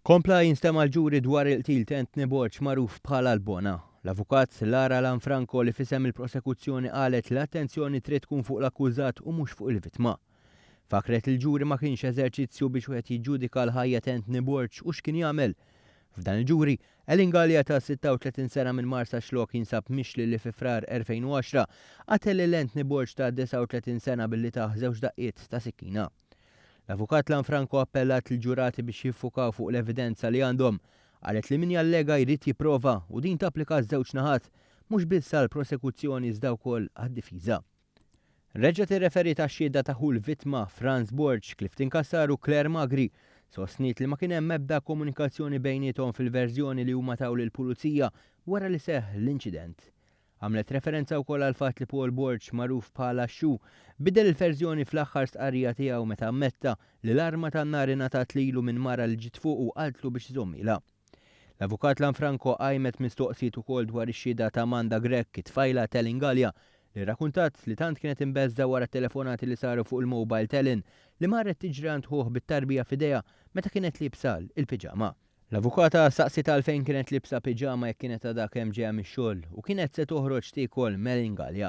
Kompla jinstema l-ġuri dwar il-qtil ta' Anthony Borch magħruf bħala l-Bona. L-avukat Lara Lanfranco li fisem il-prosekuzzjoni qalet l-attenzjoni trid tkun fuq l-akkużat u mhux fuq il-vittma. Fakret il-ġuri ma kienx eżerċizzju biex wieħed jiġġudika l-ħajja ta' Anthony Borch u x'kien jagħmel. F'dan il-ġuri, Ellen Gallia ta' 36 sena minn Marsa Xlok jinsab mixli li fi frar 2010 qatel l-Anthony Borch ta' 39 sena billi taħ żewġ daqqiet ta' sikkina. L-avukat Lanfranco appellat l-ġurati biex jiffukaw fuq l-evidenza li għandhom, qalet li min jallega jrid jipprova u din tapplika żewġ naħat mhux biss għall-prosekuzzjoni iżda wkoll għad-difiża. Reġgħet irreferi tax-xhieda ta' ħul vittma Franz Borch, Clifton Cassar u Claire Magri sostniet li ma kien hemm ebda komunikazzjoni bejniethom fil-verżjoni li huma taw lill-pulizija wara li seħħ l-inċident. Għamlet referenza wkoll għal fatt li Paul Borch magħruf bħala Xu bidel il-verżjoni fl-aħħar stqarrija tiegħu meta ammetta li l-arma tan-nar ingħatat lilu minn mara li ġiet fuq u qaltlu biex iżommilha. L-avukat Lanfranco qajmet mistoqsijiet ukoll dwar ix-xhieda ta' Amanda Gregg, it-tfajla ta' Ellen Gallia li rrakkuntat li tant kienet imbeżża wara t-telefonati li saru fuq il-mobile ta' Ellen li marret tiġri għand ħuh bit-tarbija f'idejha meta kienet libsa il-piġama. L-avukata saqsit għalfejn kienet libsa piġama jekk kienet għadha kemm ġejja mix-xogħol u kienet se toħroġ tiekol Ellen Gallia.